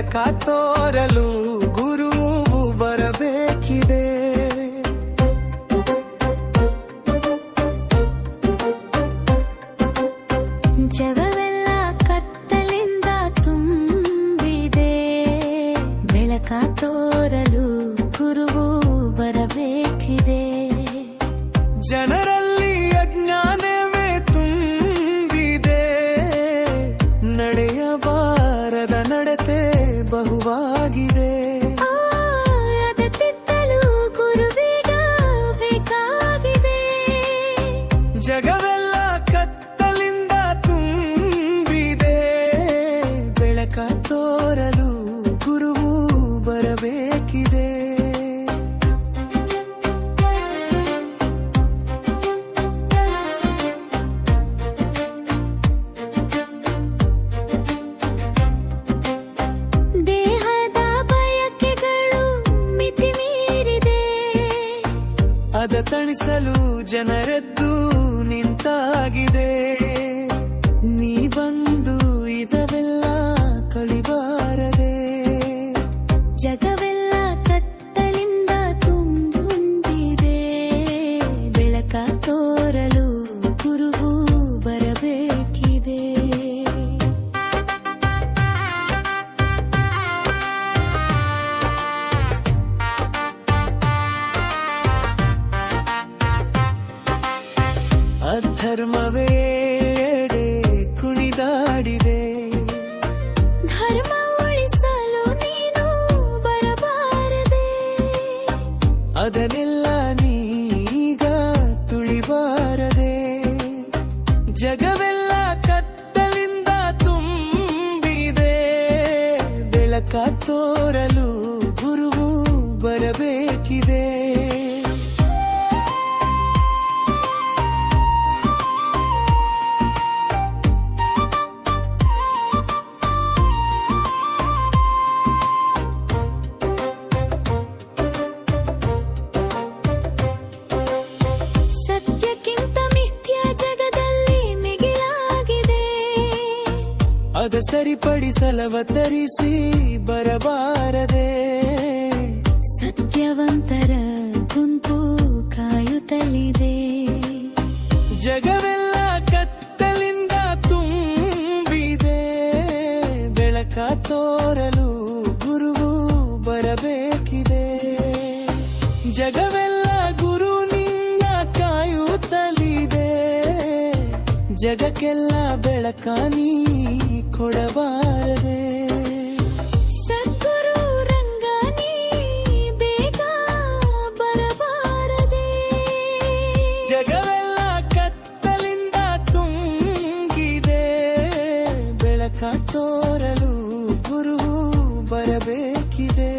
ಬೆಳಕ ತೋರಲು ಗುರುವು ಬರಬೇಕಿದೆ. ಜಗವೆಲ್ಲ ಕತ್ತಲಿಂದ ತುಂಬಿದೆ, ಬೆಳಕ ತೋರಲು ಗುರುವು ಬರಬೇಕಿದೆ. ಜನರಲ್ಲಿ ಅಜ್ಞಾನವೇ ತುಂಬಿದೆ, ನಡೆಯಬಾರದ ನಡತೆ ಬಹುವಾಗಿದೆ. ತಿದ್ದಲು ಗುರುವೀಗ ಬೇಕಾಗಿದೆ. ಜಗವೆಲ್ಲ ಕತ್ತಲಿಂದ ತುಂಬಿದೆ, ಬೆಳಕ ತೋರಲು ಗುರುವು ಬರಬೇಕಿದೆ. ಅದ ತಣಿಸಲು ಜನರೆದ್ದು ನಿಂತಾಗಿದೆ. ನೀ ಬಂದು ಇದವೆಲ್ಲ ಕಲಿಬಾರದೆ. ಜಗವೆಲ್ಲ ಕತ್ತಲಿಂದ ತುಂಬಿದೆ, ಬೆಳಕ ತೋರಲು ಗುರುವು ಬರಬೇಕಿದೆ. ಅಧರ್ಮವೇ ಎಡೆ ಕುಣಿದಾಡಿದೆ, ಧರ್ಮ ಉಳಿಸಲು ನೀನು ಬರಬಾರದೆ. ಅದನ್ನೆಲ್ಲ ನೀಗ ತುಳಿಬಾರದೆ. ಜಗವೆಲ್ಲ ಕತ್ತಲಿಂದ ತುಂಬಿದೆ, ಬೆಳಕ ತೋರಲು ಗುರುವು ಬರಬೇಕಿದೆ. ಅದ ಸರಿಪಡಿಸಲವತರಿಸಿ ಬರಬಾರದೆ. ಸತ್ಯವಂತರ ಗುಂಪು ಕಾಯುತ್ತಲಿದೆ. ಜಗವೆಲ್ಲ ಕತ್ತಲಿಂದ ತುಂಬಿದೆ, ಬೆಳಕ ತೋರಲು ಗುರುವು ಬರಬೇಕಿದೆ. ಜಗವೆಲ್ಲ ಗುರು ನಿನ್ನ ಕಾಯುತ್ತಲಿದೆ, ಜಗಕ್ಕೆಲ್ಲ ಬೆಳಕ ನೀ ಕೊಡಬಾರದೆ. ಸದ್ಗುರು ರಂಗ ನೀ ಬೇಗ ಬರಬಾರದೆ. ಜಗವೆಲ್ಲ ಕತ್ತಲಿಂದ ತುಂಬಿದೆ, ಬೆಳಕ ತೋರಲು ಗುರುವು ಬರಬೇಕಿದೆ.